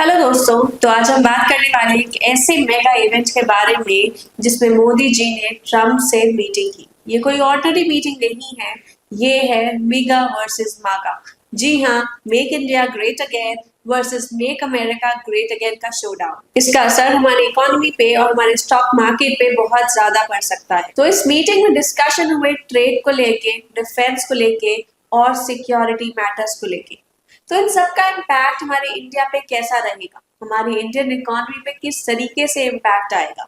Hello दोस्तों। तो आज हम बात करने वाले हैं एक ऐसे मेगा इवेंट के बारे में जिसमें मोदी जी ने ट्रम्प से मीटिंग की। ये कोई ऑर्डिनरी मीटिंग नहीं है, ये है मेगा वर्सेस मागा। जी हाँ, make India great again versus make America great again का शोडाउन। इसका असर हमारी इकोनॉमी पे और हमारे स्टॉक मार्केट पे बहुत ज्यादा पड़ सकता है। तो इस मीटिंग में डिस्कशन हुए ट्रेड को लेके, डिफेंस को लेके और सिक्योरिटी मैटर्स को लेके। तो इन सब का इम्पैक्ट हमारे इंडिया पे कैसा रहेगा, हमारी इंडियन इकोनॉमी पे किस तरीके से इम्पैक्ट आएगा,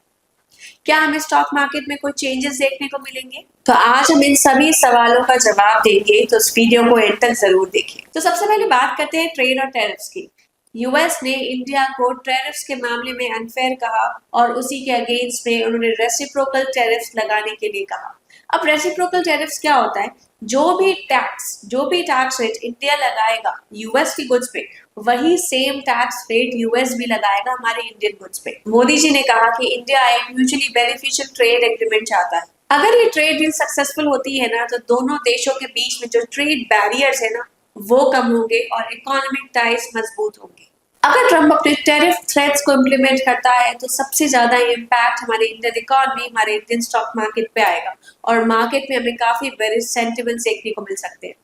क्या हमें स्टॉक मार्केट में कोई चेंजेस देखने को मिलेंगे। तो आज हम इन सभी सवालों का जवाब देंगे, तो इस वीडियो को एंड तक जरूर देखें। तो सबसे पहले बात करते हैं ट्रेड और टैरिफ्स की। यूएस ने इंडिया को टैरिफ्स के मामले में अनफेयर कहा और उसी के अगेंस्ट में उन्होंने रेसिप्रोकल टैरिफ्स लगाने के लिए कहा। अब रेसिप्रोकल टैरिफ्स क्या होता है? जो भी टैक्स रेट इंडिया लगाएगा यूएस की गुड्स पे, वही सेम टैक्स रेट यूएस भी लगाएगा हमारे इंडियन गुड्स पे। मोदी जी ने कहा कि इंडिया एक म्यूचुअली बेनिफिशियल ट्रेड एग्रीमेंट चाहता है। अगर ये ट्रेड डील सक्सेसफुल होती है ना, तो दोनों देशों के बीच में जो ट्रेड बैरियर्स है ना, वो कम होंगे और इकोनॉमिक टाइज मजबूत होंगे। अगर ट्रम्प अपने टैरिफ थ्रेट्स को इम्प्लीमेंट करता है तो सबसे ज्यादा इम्पैक्ट हमारे इंडियन इकोनॉमी, हमारे इंडियन स्टॉक मार्केट पे आएगा और मार्केट में हमें काफी बेरिश सेंटिमेंट्स देखने को मिल सकते हैं।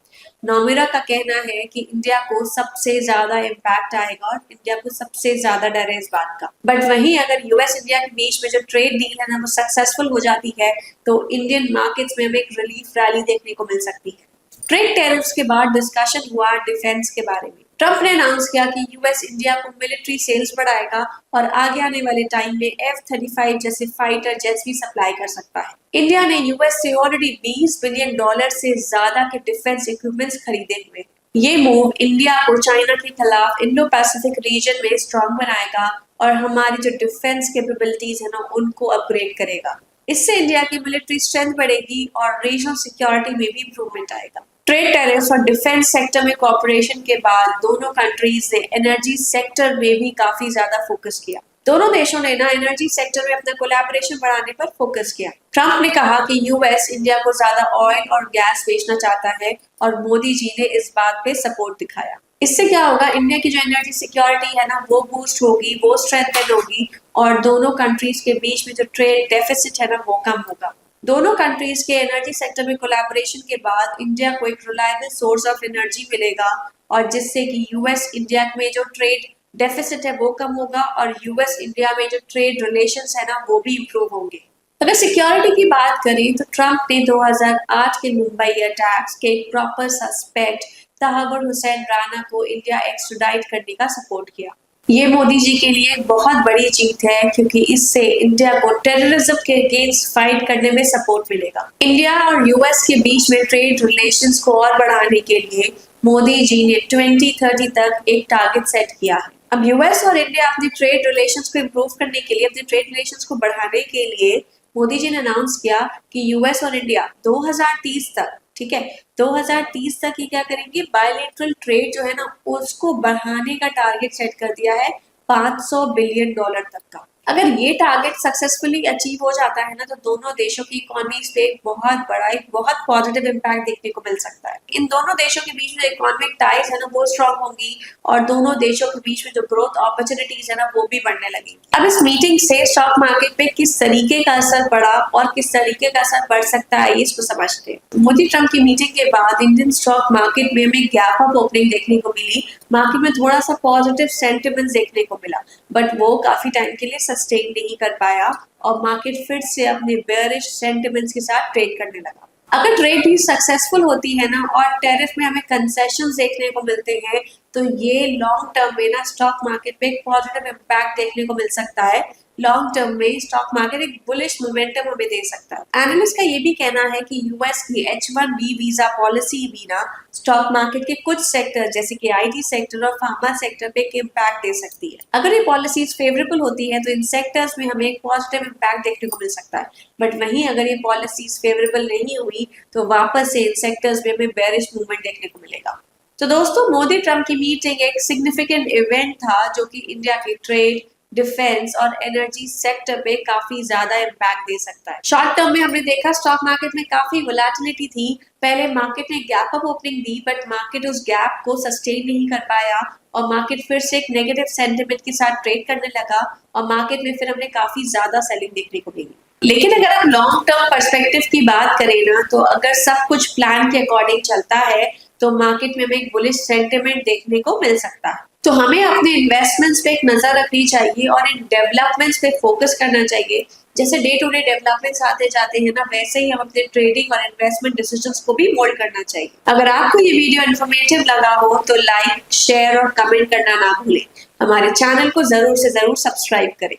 नोमिरा का कहना है कि इंडिया को सबसे ज्यादा इम्पैक्ट आएगा और इंडिया को सबसे ज्यादा डर है इस बात का। बट वहीं अगर यूएस इंडिया के बीच में जो ट्रेड डील है ना, वो सक्सेसफुल हो जाती है तो इंडियन मार्केट्स में हमें एक रिलीफ रैली देखने को मिल सकती है। ट्रेड टैरिफ्स के बाद डिस्कशन हुआ डिफेंस के बारे में। ट्रम्प ने अनाउंस किया कि यूएस इंडिया को मिलिट्री सेल्स बढ़ाएगा और आगे आने वाले टाइम में F-35 जैसे फाइटर जेट्स भी सप्लाई कर सकता है। इंडिया ने यूएस से ऑलरेडी $20 बिलियन से ज्यादा के डिफेंस इक्विपमेंट्स खरीदे हुए। ये मूव इंडिया को चाइना के खिलाफ इंडो पैसिफिक रीजन में स्ट्रॉन्ग बनाएगा और हमारी जो डिफेंस कैपेबिलिटीज है ना, उनको अपग्रेड करेगा। इससे इंडिया की मिलिट्री स्ट्रेंथ बढ़ेगी और रीजनल सिक्योरिटी में भी इंप्रूवमेंट आएगा। ट्रेड टैरिफ्स और डिफेंस सेक्टर में कोऑपरेशन के बाद दोनों कंट्रीज ने एनर्जी सेक्टर में भी काफी ज्यादा फोकस किया। दोनों देशों ने ना एनर्जी सेक्टर में अपना कोलैबोरेशन बढ़ाने पर फोकस किया। ट्रम्प ने कहा कि यूएस इंडिया को ज्यादा ऑयल और गैस बेचना चाहता है और मोदी जी ने इस बात पे सपोर्ट दिखाया। इससे क्या होगा, इंडिया की जो एनर्जी सिक्योरिटी है ना, वो बूस्ट होगी, वो स्ट्रेंथन होगी और दोनों कंट्रीज के बीच में जो ट्रेड डेफिसिट है ना, वो कम होगा। दोनों कंट्रीज के एनर्जी सेक्टर में कोलैबोरेशन के बाद इंडिया को एक रिलायबल सोर्स ऑफ एनर्जी मिलेगा और जिससे कि यूएस इंडिया में जो ट्रेड डेफिसिट है वो कम होगा और यूएस इंडिया में जो ट्रेड रिलेशंस है ना, वो भी इंप्रूव होंगे। अगर सिक्योरिटी की बात करें तो ट्रम्प ने 2008 के मुंबई अटैक्स के एक प्रॉपर सस्पेक्ट तहावुर हुसैन राणा को इंडिया एक्स्ट्राडाइट करने का सपोर्ट किया। ये मोदी जी के लिए बहुत बड़ी जीत है क्योंकि इससे इंडिया को टेररिज्म के अगेंस्ट फाइट करने में सपोर्ट मिलेगा। इंडिया और यूएस के बीच में ट्रेड रिलेशंस को और बढ़ाने के लिए मोदी जी ने 2030 तक एक टारगेट सेट किया है। अब यूएस और इंडिया अपनी ट्रेड रिलेशंस को इम्प्रूव करने के लिए, अपने ट्रेड रिलेशंस को बढ़ाने के लिए मोदी जी ने अनाउंस किया कि यूएस और इंडिया 2030 तक, ठीक है, 2030 तक ये क्या करेंगे, बायलैटरल ट्रेड जो है ना, उसको बढ़ाने का टारगेट सेट कर दिया है $500 बिलियन तक का। अगर ये टारगेट सक्सेसफुली अचीव हो जाता है ना, तो दोनों देशों की इकोनॉमीज पे एक बहुत पॉजिटिव इम्पैक्ट देखने को मिल सकता है। इन दोनों देशों के बीच में इकोनॉमिक टाइज है ना, वो स्ट्रॉन्ग होंगी और दोनों देशों के बीच में जो ग्रोथ अपॉर्चुनिटीज है ना, वो भी बढ़ने लगेंगी। अब इस मीटिंग से स्टॉक मार्केट पे किस तरीके का असर पड़ा और किस तरीके का असर बढ़ सकता है, ये इसको समझते हैं। मोदी ट्रम्प की मीटिंग के बाद इंडियन स्टॉक मार्केट में हमें गैप अप ओपनिंग देखने को मिली। मार्केट में थोड़ा सा पॉजिटिव सेंटिमेंट देखने को मिला, बट वो काफी टाइम के लिए सस्टेन नहीं कर पाया और मार्केट फिर से अपने बेयरिश सेंटिमेंट्स के साथ ट्रेड करने लगा। अगर ट्रेड भी सक्सेसफुल होती है ना और टैरिफ में हमें कंसेशंस देखने को मिलते हैं, तो ये लॉन्ग टर्म में ना स्टॉक मार्केट पे एक पॉजिटिव इम्पैक्ट देखने को मिल सकता है। लॉन्ग टर्म में स्टॉक मार्केट एक बुलिश मोमेंटम हमें दे सकता है। एनालिस्ट का ये भी कहना है कि यूएस की H-1B वीजा पॉलिसी भी ना स्टॉक मार्केट के कुछ सेक्टर जैसे कि आईटी सेक्टर और फार्मा सेक्टर पे एक इम्पैक्ट दे सकती है। अगर ये पॉलिसीज फेवरेबल होती है तो इन सेक्टर्स में हमें एक पॉजिटिव इम्पैक्ट देखने को मिल सकता है, बट वहीं अगर ये पॉलिसीज फेवरेबल नहीं हुई तो वापस से इन सेक्टर्स में हमें बेरिश मूवमेंट देखने को मिलेगा। तो दोस्तों, मोदी ट्रम्प की मीटिंग एक सिग्निफिकेंट इवेंट था जो कि इंडिया के ट्रेड, डिफेंस और एनर्जी सेक्टर पे काफी ज्यादा इम्पैक्ट दे सकता है। शॉर्ट टर्म में हमने देखा स्टॉक मार्केट में काफी वोलेटिलिटी थी। पहले मार्केट ने gap up opening the, but market उस गैप को सस्टेन नहीं कर पाया और मार्केट फिर से एक नेगेटिव सेंटिमेंट के साथ ट्रेड करने लगा और मार्केट में फिर हमने काफी ज्यादा सेलिंग देखने को मिली। लेकिन अगर हम लॉन्ग टर्म पर्सपेक्टिव की बात करें ना, तो अगर सब कुछ प्लान के अकॉर्डिंग चलता है तो मार्केट में हमें एक बुलिश सेंटिमेंट देखने को मिल सकता है। तो हमें अपने इन्वेस्टमेंट्स पे एक नजर रखनी चाहिए और इन डेवलपमेंट्स पे फोकस करना चाहिए। जैसे डे टू डे डेवलपमेंट्स आते जाते हैं ना, वैसे ही हम अपने ट्रेडिंग और इन्वेस्टमेंट डिसीजंस को भी मोल्ड करना चाहिए। अगर आपको ये वीडियो इन्फॉर्मेटिव लगा हो तो लाइक, शेयर और कमेंट करना ना भूलें। हमारे चैनल को जरूर से जरूर सब्सक्राइब करें।